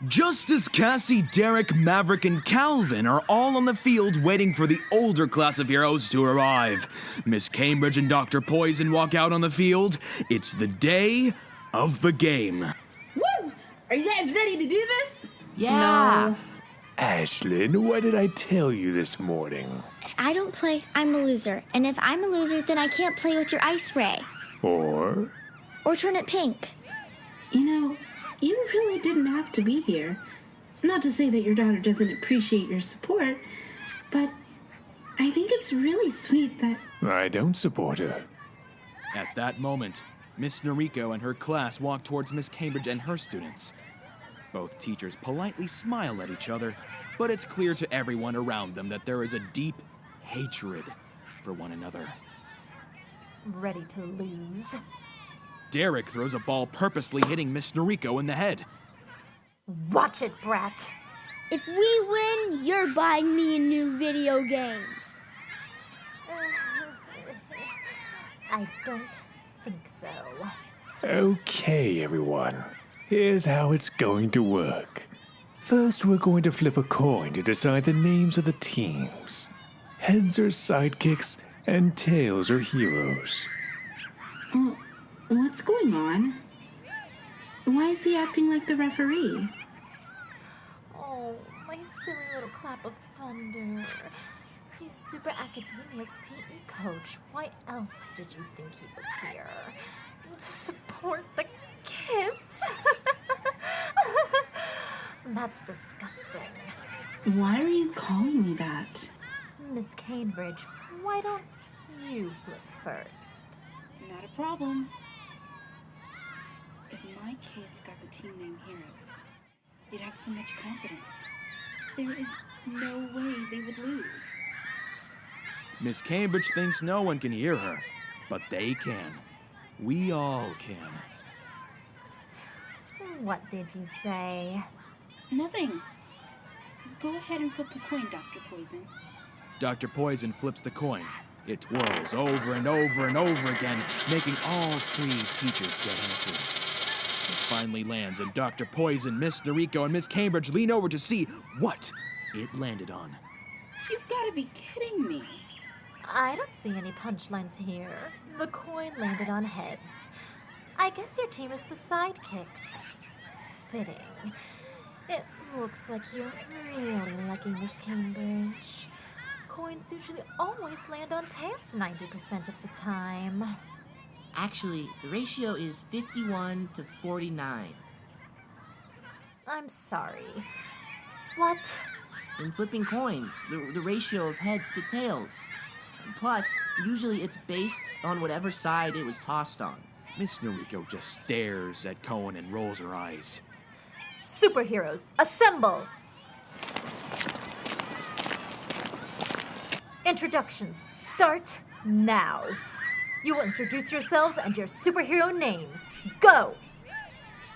Justice, Cassie, Derek, Maverick, and Calvin are all on the field waiting for the older class of heroes to arrive. Miss Cambridge and Dr. Poison walk out on the field. It's the day of the game. Woo! Are you guys ready to do this? Yeah. No. Ashlyn, what did I tell you this morning? If I don't play, I'm a loser. And if I'm a loser, then I can't play with your ice ray. Or turn it pink. You know, you really didn't have to be here. Not to say that your daughter doesn't appreciate your support, but I think it's really sweet that... I don't support her. At that moment, Miss Noriko and her class walk towards Miss Cambridge and her students. Both teachers politely smile at each other, but it's clear to everyone around them that there is a deep hatred for one another. Ready to lose. Derek throws a ball purposely hitting Miss Noriko in the head. Watch it, brat. If we win, you're buying me a new video game. I don't think so. Okay, everyone. Here's how it's going to work. First, we're going to flip a coin to decide the names of the teams. Heads are sidekicks, and tails are heroes. What's going on? Why is he acting like the referee? Oh, my silly little clap of thunder. He's Super Academia's PE coach. Why else did you think he was here? To support the kids? That's disgusting. Why are you calling me that? Miss Cambridge, why don't you flip first? Not a problem. If my kids got the team name Heroes, they'd have so much confidence. There is no way they would lose. Miss Cambridge thinks no one can hear her, but they can. We all can. What did you say? Nothing. Go ahead and flip the coin, Dr. Poison. Dr. Poison flips the coin. It twirls over and over and over again, making all three teachers get answered. It finally lands, and Dr. Poison, Miss Noriko, and Miss Cambridge lean over to see what it landed on. You've got to be kidding me. I don't see any punchlines here. The coin landed on heads. I guess your team is the sidekicks. Fitting. It looks like you're really lucky, Miss Cambridge. Coins usually always land on tails 90% of the time. Actually, the ratio is 51 to 49. I'm sorry. What? In flipping coins, the ratio of heads to tails. Plus, usually it's based on whatever side it was tossed on. Miss Noriko just stares at Cohen and rolls her eyes. Superheroes, assemble! Introductions start now. You will introduce yourselves and your superhero names. Go!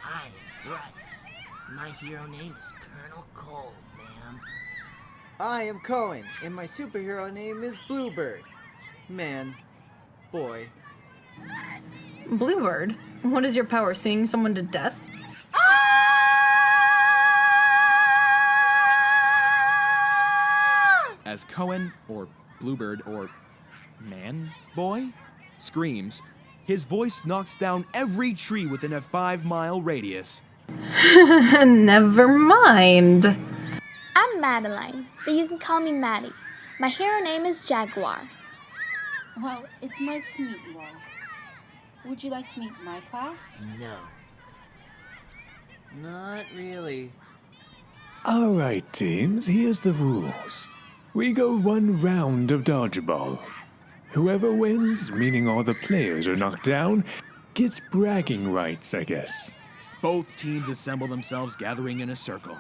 I am Bryce. My hero name is Colonel Cold, ma'am. I am Cohen, and my superhero name is Bluebird. Man. Boy. Bluebird? What is your power, seeing someone to death? As Cohen, or Bluebird, or Man Boy, screams, his voice knocks down every tree within a 5-mile radius. Never mind. I'm Madeline, but you can call me Maddie. My hero name is Jaguar. Well, it's nice to meet you all. Would you like to meet my class? No. Not really. All right, teams, here's the rules. We go one round of dodgeball. Whoever wins, meaning all the players are knocked down, gets bragging rights, I guess. Both teams assemble themselves, gathering in a circle.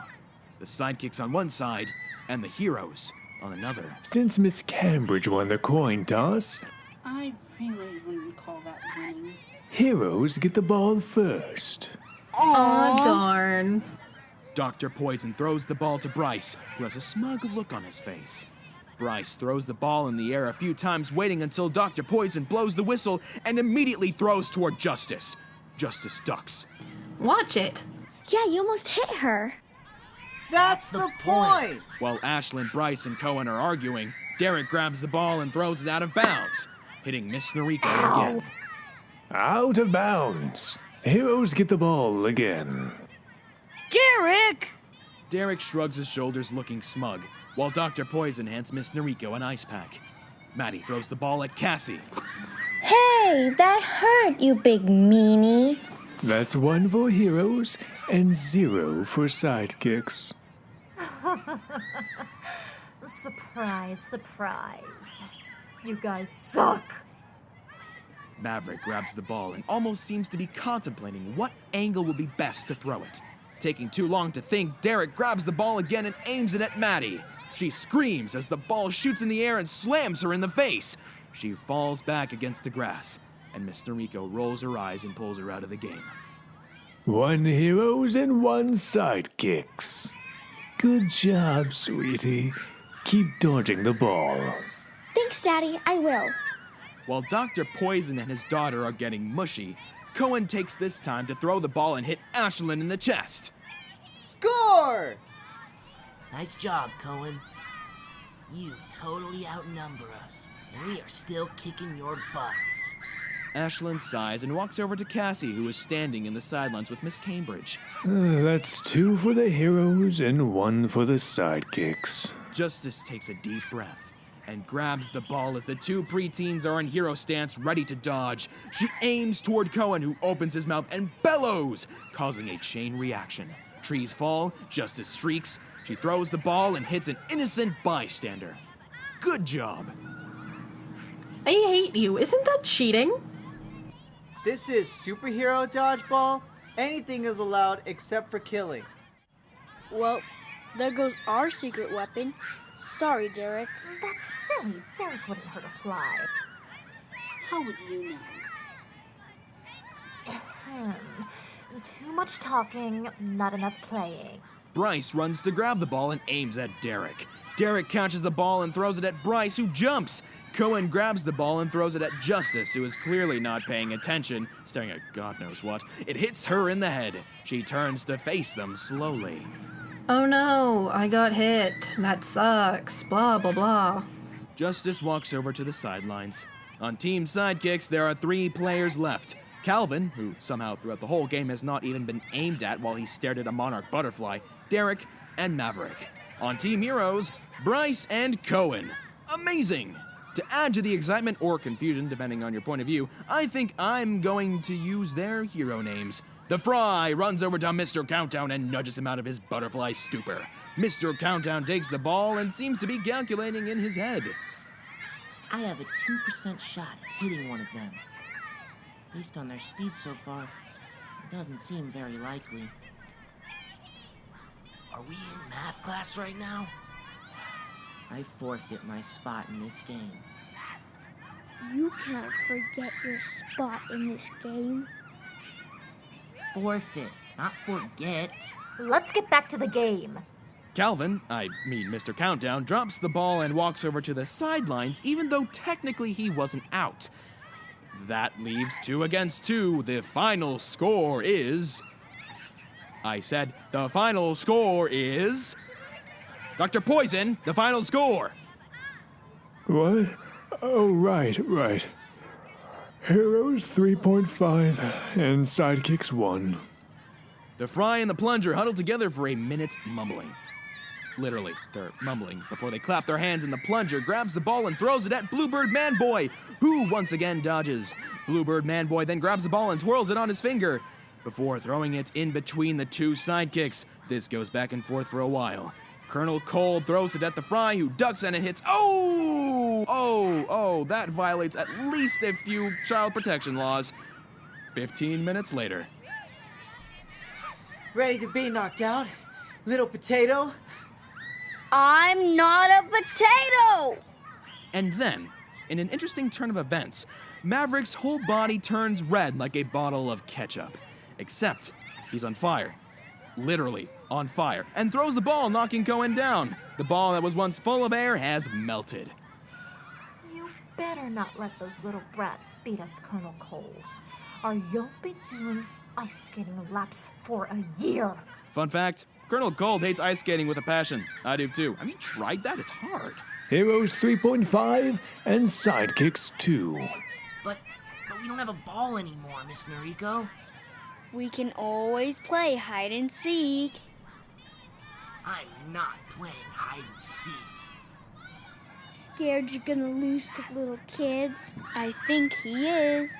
The sidekicks on one side, and the heroes on another. Since Miss Cambridge won the coin toss, I really wouldn't call that winning. heroes get the ball first. Aw, darn. Dr. Poison throws the ball to Bryce, who has a smug look on his face. Bryce throws the ball in the air a few times, waiting until Dr. Poison blows the whistle and immediately throws toward Justice. Justice ducks. Watch it. Yeah, you almost hit her. That's the point! While Ashlyn, Bryce, and Cohen are arguing, Derek grabs the ball and throws it out of bounds, hitting Miss Noriko again. Out of bounds. Heroes get the ball again. Derek! Derek shrugs his shoulders looking smug, while Dr. Poison hands Miss Noriko an ice pack. Maddie throws the ball at Cassie. Hey, that hurt, you big meanie. That's 1 for heroes and 0 for sidekicks. Surprise, surprise. You guys suck. Maverick grabs the ball and almost seems to be contemplating what angle would be best to throw it. Taking too long to think, Derek grabs the ball again and aims it at Maddie. She screams as the ball shoots in the air and slams her in the face. She falls back against the grass, and Miss Noriko rolls her eyes and pulls her out of the game. 1 heroes and 1 sidekicks. Good job, sweetie. Keep dodging the ball. Thanks, Daddy. I will. While Dr. Poison and his daughter are getting mushy, Cohen takes this time to throw the ball and hit Ashlyn in the chest. Score! Nice job, Cohen. You totally outnumber us, and we are still kicking your butts. Ashlyn sighs and walks over to Cassie, who is standing in the sidelines with Miss Cambridge. That's 2 for the heroes and 1 for the sidekicks. Justice takes a deep breath and grabs the ball as the 2 preteens are in hero stance ready to dodge. She aims toward Cohen, who opens his mouth and bellows, causing a chain reaction. Trees fall, Justice streaks. She throws the ball and hits an innocent bystander. Good job. I hate you. Isn't that cheating? This is superhero dodgeball. Anything is allowed except for killing. Well, there goes our secret weapon. Sorry, Derek. That's silly. Derek wouldn't hurt a fly. How would you know? Too much talking, not enough playing. Bryce runs to grab the ball and aims at Derek. Derek catches the ball and throws it at Bryce, who jumps. Cohen grabs the ball and throws it at Justice, who is clearly not paying attention, staring at God knows what. It hits her in the head. She turns to face them slowly. Oh no, I got hit. That sucks. Blah, blah, blah. Justice walks over to the sidelines. On Team Sidekicks, there are 3 players left. Calvin, who somehow throughout the whole game has not even been aimed at while he stared at a monarch butterfly, Derek, and Maverick. On Team Heroes, Bryce and Cohen. Amazing! To add to the excitement or confusion, depending on your point of view, I think I'm going to use their hero names. The Fry runs over to Mr. Countdown and nudges him out of his butterfly stupor. Mr. Countdown takes the ball and seems to be calculating in his head. I have a 2% shot at hitting one of them. Based on their speed so far, it doesn't seem very likely. Are we in math class right now? I forfeit my spot in this game. You can't forget your spot in this game. Forfeit, not forget. Let's get back to the game. Calvin, Mr. Countdown, drops the ball and walks over to the sidelines, even though technically he wasn't out. That leaves 2 against 2. The final score is... I said the final score is... Dr. Poison, the final score. What? Oh, right. Heroes 3.5 and sidekicks 1. The Fry and the Plunger huddle together for a minute mumbling. Literally, they're mumbling before they clap their hands, and the Plunger grabs the ball and throws it at Bluebird Manboy, who once again dodges. Bluebird Manboy then grabs the ball and twirls it on his finger before throwing it in between the 2 sidekicks. This goes back and forth for a while. Colonel Cold throws it at the Fry, who ducks and it hits. Oh, that violates at least a few child protection laws. 15 minutes later. Ready to be knocked out? Little potato? I'm not a potato! And then, in an interesting turn of events, Maverick's whole body turns red like a bottle of ketchup. Except he's on fire. Literally on fire. And throws the ball, knocking Cohen down. The ball that was once full of air has melted. You better not let those little brats beat us, Colonel Cold, or you'll be doing ice skating laps for a year. Fun fact, Colonel Gold hates ice skating with a passion. I do too. Have you tried that? It's hard. Heroes 3.5 and Sidekicks 2. But we don't have a ball anymore, Miss Noriko. We can always play hide and seek. I'm not playing hide and seek. Scared you're gonna lose to little kids? I think he is.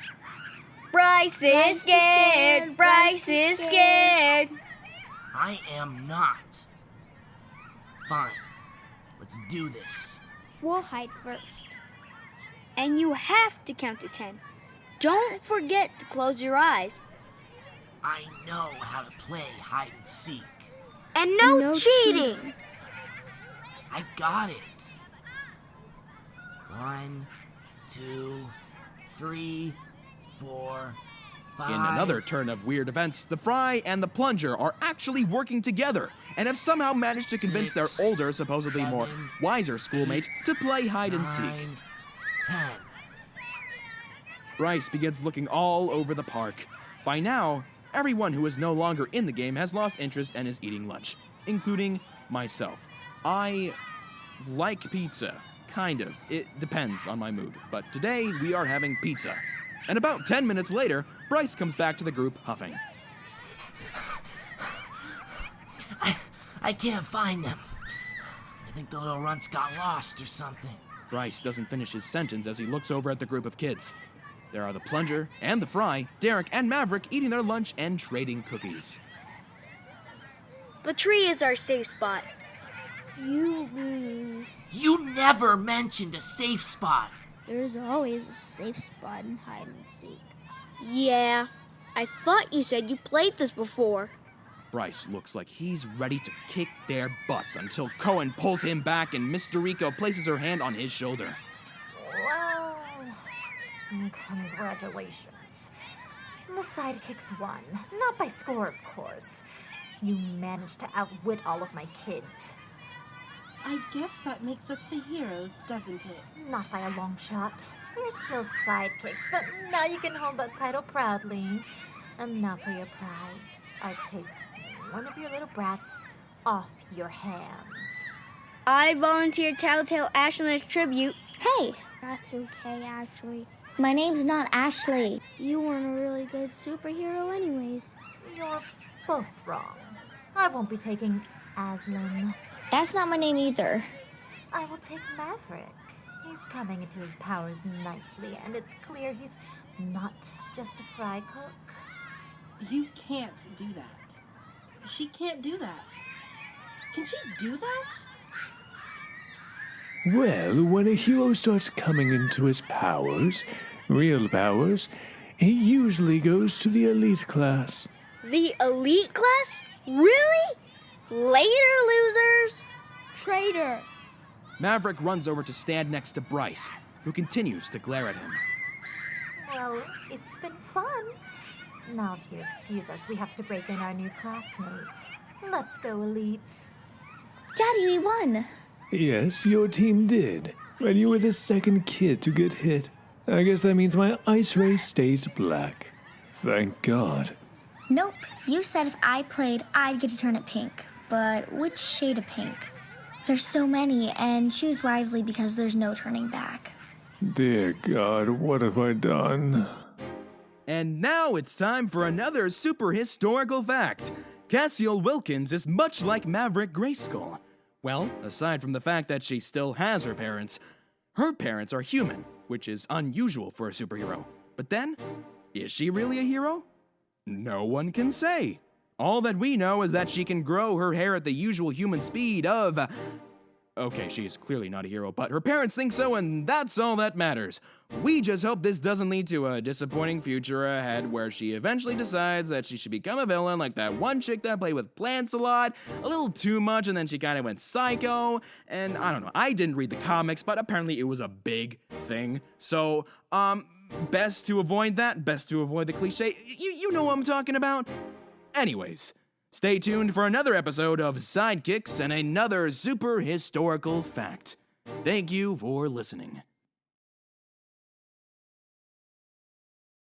Bryce is scared. Bryce is scared. I am not. Fine. Let's do this. We'll hide first. And you have to count to 10. Don't forget to close your eyes. I know how to play hide and seek. And no cheating. I got it. 1, 2, 3, 4, 5. In another turn of weird events, the Fry and the Plunger are actually working together and have somehow managed to convince their 6, older, supposedly more 7, wiser schoolmate 8, to play hide and seek. 9, 10. Bryce begins looking all over the park. By now, everyone who is no longer in the game has lost interest and is eating lunch, including myself. I like pizza. Kind of. It depends on my mood. But today, we are having pizza. And about 10 minutes later, Bryce comes back to the group huffing. I can't find them. I think the little runts got lost or something. Bryce doesn't finish his sentence as he looks over at the group of kids. There are the Plunger and the Fry, Derek and Maverick eating their lunch and trading cookies. The tree is our safe spot. You lose. You never mentioned a safe spot. There's always a safe spot in hide and seek. Yeah, I thought you said you played this before. Bryce looks like he's ready to kick their butts until Cohen pulls him back and Miss Noriko places her hand on his shoulder. Well, congratulations. The Sidekicks won. Not by score, of course. You managed to outwit all of my kids. I guess that makes us the heroes, doesn't it? Not by a long shot. You're still sidekicks, but now you can hold that title proudly. And now for your prize. I'll take one of your little brats off your hands. I volunteer Tattletale Ashley as tribute. Hey, That's okay, Ashley. my name's not Ashley. You weren't a really good superhero anyways. You're both wrong. I won't be taking Aslan. That's not my name either. I will take Maverick. He's coming into his powers nicely, and it's clear he's not just a fry cook. You can't do that. She can't do that. Can she do that? Well, when a hero starts coming into his powers, real powers, he usually goes to the elite class. The elite class? Really? Later, losers! Traitor! Maverick runs over to stand next to Bryce, who continues to glare at him. Well, it's been fun. Now, if you excuse us, we have to break in our new classmates. Let's go, elites. Daddy, we won. Yes, your team did. And you were the second kid to get hit. I guess that means my ice ray stays black. Thank God. Nope, you said if I played, I'd get to turn it pink. But which shade of pink? There's so many, and choose wisely because there's no turning back. Dear God, what have I done? And now it's time for another super historical fact. Cassiel Wilkins is much like Maverick Grayskull. Well, aside from the fact that she still has her parents are human, which is unusual for a superhero. But then, is she really a hero? No one can say. All that we know is that she can grow her hair at the usual human speed of... Okay, she's clearly not a hero, but her parents think so, and that's all that matters. We just hope this doesn't lead to a disappointing future ahead where she eventually decides that she should become a villain like that one chick that played with plants a lot, a little too much, and then she kind of went psycho, and I don't know, I didn't read the comics, but apparently it was a big thing. So, best to avoid that, best to avoid the cliche. You know what I'm talking about? Anyways, stay tuned for another episode of Sidekicks and another super historical fact. Thank you for listening.